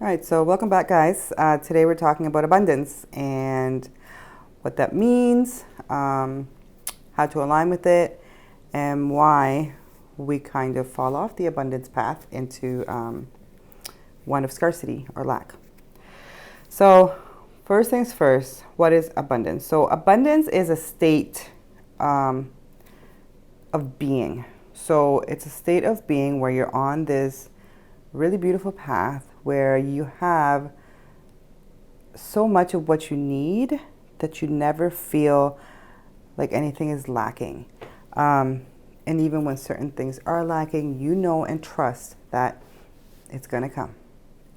All right, so welcome back, guys. Today we're talking about abundance and what that means, how to align with it, and why we kind of fall off the abundance path into one of scarcity or lack. So, first things first, what is abundance? So, abundance is a state of being. So, it's a state of being where you're on this really beautiful path where you have so much of what you need that you never feel like anything is lacking. And even when certain things are lacking, you know and trust that it's going to come.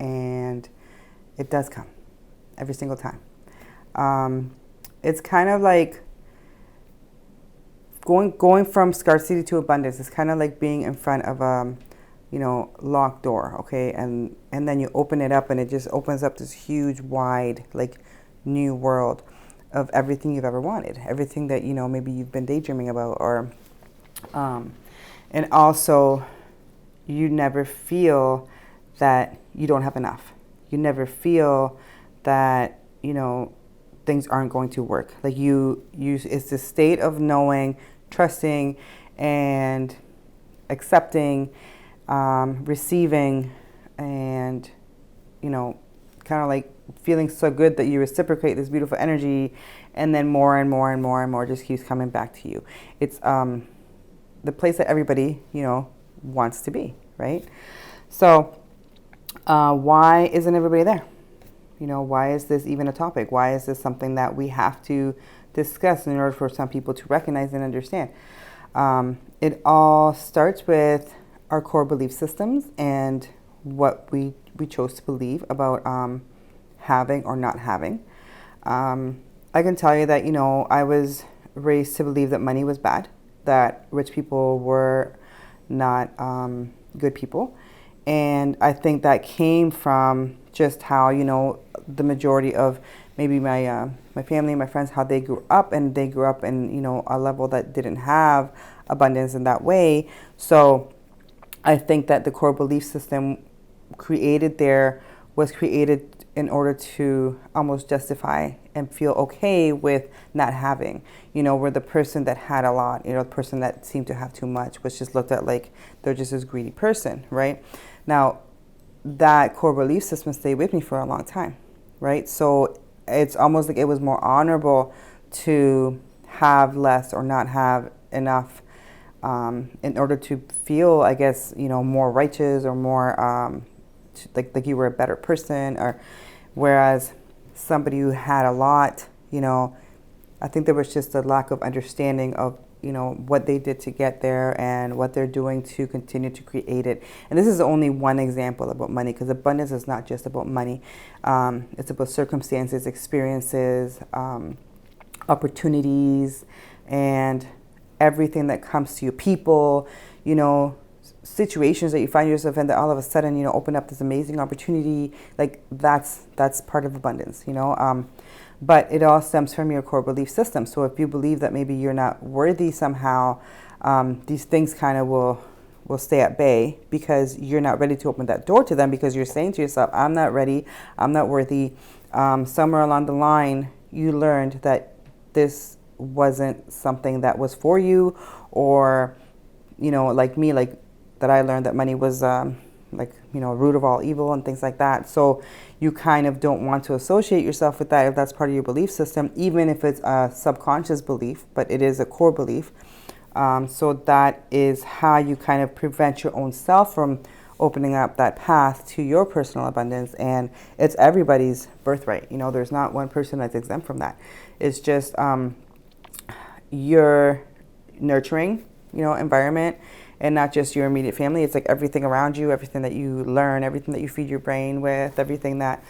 And it does come every single time. It's kind of like going from scarcity to abundance. It's kind of like being in front of locked door, okay, and then you open it up and it just opens up this huge wide like new world of everything you've ever wanted, everything that maybe you've been daydreaming about, or and also you never feel that you don't have enough. You never feel that things aren't going to work. Like you it's the state of knowing, trusting, and accepting, receiving, and kind of like feeling so good that you reciprocate this beautiful energy, and then more and more and more and more just keeps coming back to you. It's the place that everybody wants to be, right? So why isn't everybody there? Why is this even a topic? Why is this something that we have to discuss in order for some people to recognize and understand? It all starts with our core belief systems and what we chose to believe about having or not having. I can tell you that, I was raised to believe that money was bad, that rich people were not good people. And I think that came from just how, the majority of maybe my family and my friends, how they grew up, and they grew up in, a level that didn't have abundance in that way. So I think that the core belief system was created in order to almost justify and feel okay with not having. Where the person that had a lot, the person that seemed to have too much was just looked at like they're just this greedy person, right? Now, that core belief system stayed with me for a long time, right? So it's almost like it was more honorable to have less or not have enough in order to feel, I guess, more righteous or more like you were a better person. Or whereas somebody who had a lot, I think there was just a lack of understanding of what they did to get there and what they're doing to continue to create it. And this is only one example about money, because abundance is not just about money. It's about circumstances, experiences, opportunities, and everything that comes to you, people, situations that you find yourself in that all of a sudden, open up this amazing opportunity. Like that's part of abundance, but it all stems from your core belief system. So if you believe that maybe you're not worthy somehow, these things kind of will stay at bay because you're not ready to open that door to them, because you're saying to yourself, I'm not ready, I'm not worthy. Somewhere along the line, you learned that this wasn't something that was for you, or like me, like that I learned that money was root of all evil and things like that. So you kind of don't want to associate yourself with that if that's part of your belief system, even if it's a subconscious belief, but it is a core belief. So that is how you kind of prevent your own self from opening up that path to your personal abundance. And it's everybody's birthright. There's not one person that's exempt from that. It's just your nurturing, environment, and not just your immediate family. It's like everything around you, everything that you learn, everything that you feed your brain with, everything that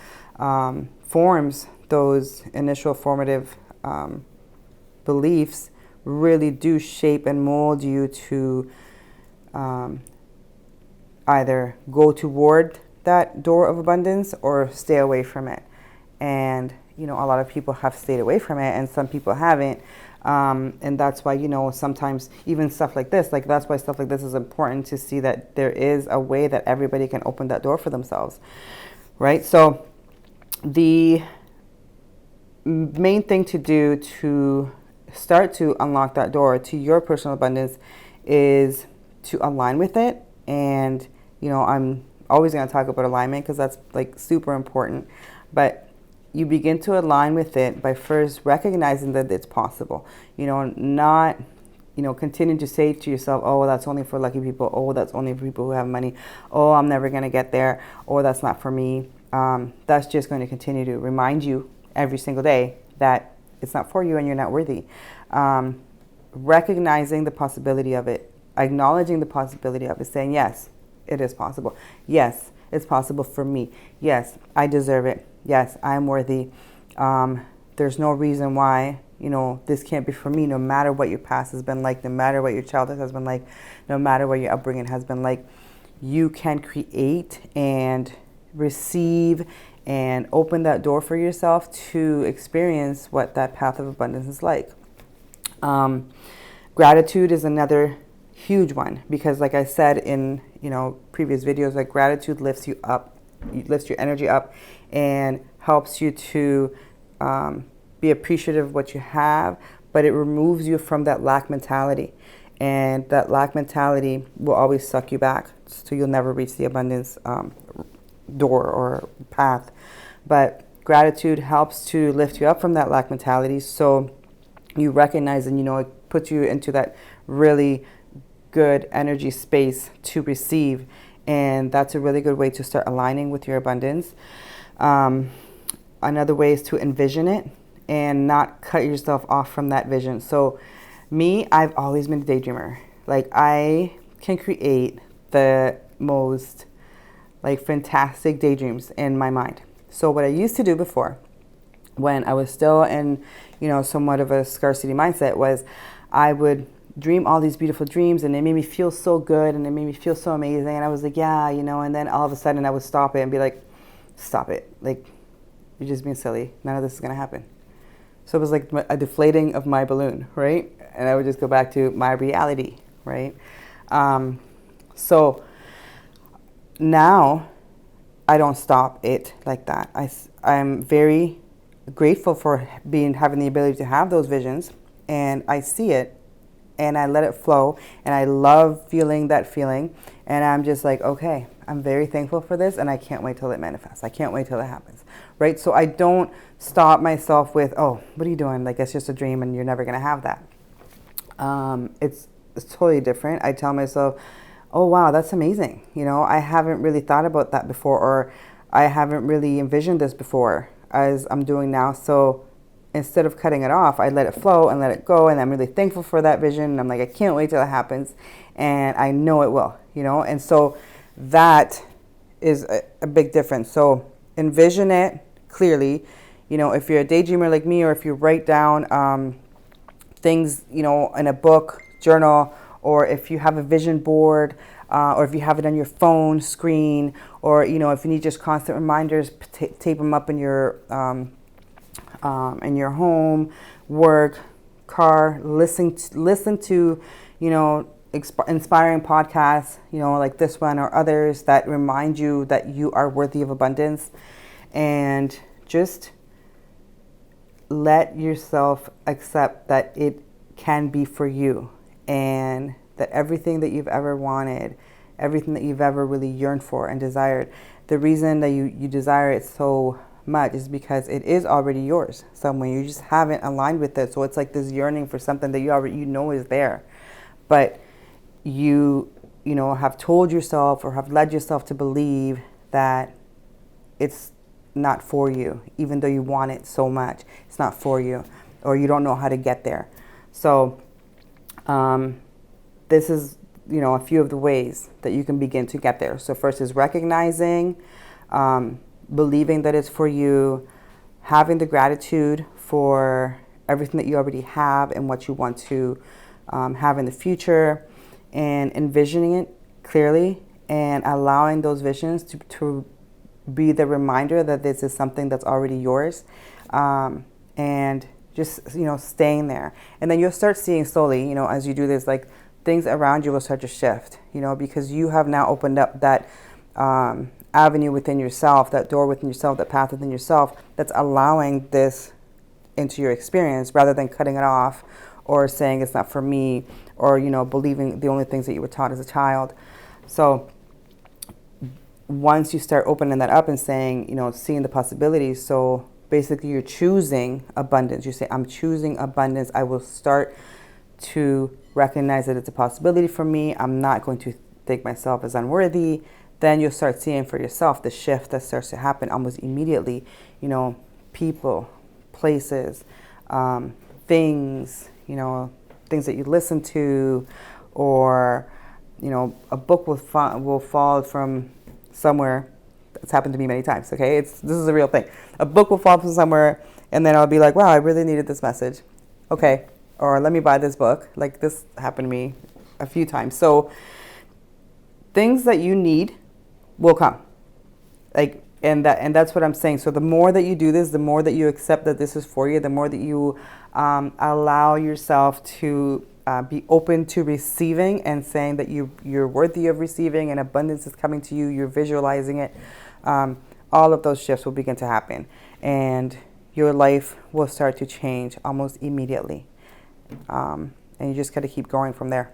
forms those initial formative beliefs really do shape and mold you to either go toward that door of abundance or stay away from it. And, a lot of people have stayed away from it and some people haven't. And that's why, sometimes even stuff like this, that's why stuff like this is important, to see that there is a way that everybody can open that door for themselves. right? So the main thing to do to start to unlock that door to your personal abundance is to align with it. And, I'm always going to talk about alignment because that's like super important. But you begin to align with it by first recognizing that it's possible, not, continue to say to yourself, oh, that's only for lucky people. Oh, that's only for people who have money. Oh, I'm never going to get there. Oh, that's not for me. That's just going to continue to remind you every single day that it's not for you and you're not worthy. Recognizing the possibility of it, acknowledging the possibility of it, saying, yes, it is possible. Yes, it's possible for me. Yes, I deserve it. Yes, I'm worthy. There's no reason why, this can't be for me, no matter what your past has been like, no matter what your childhood has been like, no matter what your upbringing has been like. You can create and receive and open that door for yourself to experience what that path of abundance is like. Gratitude is another huge one because, like I said in previous videos, like gratitude lifts you up, lifts your energy up, and helps you to be appreciative of what you have, but it removes you from that lack mentality. And that lack mentality will always suck you back, so you'll never reach the abundance door or path. But gratitude helps to lift you up from that lack mentality, so you recognize and it puts you into that really good energy space to receive, and that's a really good way to start aligning with your abundance. Another way is to envision it and not cut yourself off from that vision. So me, I've always been a daydreamer. Like, I can create the most fantastic daydreams in my mind. So what I used to do before, when I was still in, somewhat of a scarcity mindset, was I would dream all these beautiful dreams, and it made me feel so good, and it made me feel so amazing. And I was like, yeah, and then all of a sudden I would stop it and be like, stop it. Like, you're just being silly. None of this is going to happen. So it was like a deflating of my balloon, right? And I would just go back to my reality, right? So now I don't stop it like that. I'm very grateful for having the ability to have those visions, and I see it and I let it flow, and I love feeling that feeling, and I'm just like, okay, I'm very thankful for this, and I can't wait till it manifests. I can't wait till it happens, right? So I don't stop myself with, oh, what are you doing? Like, it's just a dream and you're never going to have that. It's totally different. I tell myself, oh, wow, that's amazing. I haven't really thought about that before, or I haven't really envisioned this before as I'm doing now. So instead of cutting it off, I let it flow and let it go. And I'm really thankful for that vision. And I'm like, I can't wait till it happens. And I know it will, And so that is a big difference. So envision it clearly. If you're a daydreamer like me, or if you write down things, in a book, journal, or if you have a vision board, or if you have it on your phone screen, or, if you need just constant reminders, tape them up in your home, work, car, listen to, inspiring podcasts, like this one or others that remind you that you are worthy of abundance, and just let yourself accept that it can be for you, and that everything that you've ever wanted, everything that you've ever really yearned for and desired, the reason that you desire it so much is because it is already yours somewhere. You just haven't aligned with it. So it's like this yearning for something that you already is there, but you have told yourself or have led yourself to believe that it's not for you, even though you want it so much. It's not for you, or you don't know how to get there. So this is a few of the ways that you can begin to get there. So first is recognizing, believing that it's for you, having the gratitude for everything that you already have and what you want to have in the future, and envisioning it clearly and allowing those visions to be the reminder that this is something that's already yours, and just staying there. And then you'll start seeing slowly, as you do this, things around you will start to shift, because you have now opened up that avenue within yourself, that door within yourself, that path within yourself that's allowing this into your experience, rather than cutting it off or saying it's not for me, or, you know, believing the only things that you were taught as a child. So once you start opening that up and saying, you know, seeing the possibilities, so basically you're choosing abundance. You say, I'm choosing abundance. I will start to recognize that it's a possibility for me. I'm not going to think myself as unworthy. Then you'll start seeing for yourself the shift that starts to happen almost immediately. You know, people, places, things, you know, things that you listen to, or, you know, a book will fall from somewhere. It's happened to me many times. Okay, this is a real thing. A book will fall from somewhere, and then I'll be like, wow, I really needed this message. Okay, or let me buy this book. Like, this happened to me a few times. So things that you need will come. Like, and that's what I'm saying. So the more that you do this, the more that you accept that this is for you, the more that you allow yourself to be open to receiving and saying that you're worthy of receiving, and abundance is coming to you, you're visualizing it, all of those shifts will begin to happen, and your life will start to change almost immediately. And you just got to keep going from there.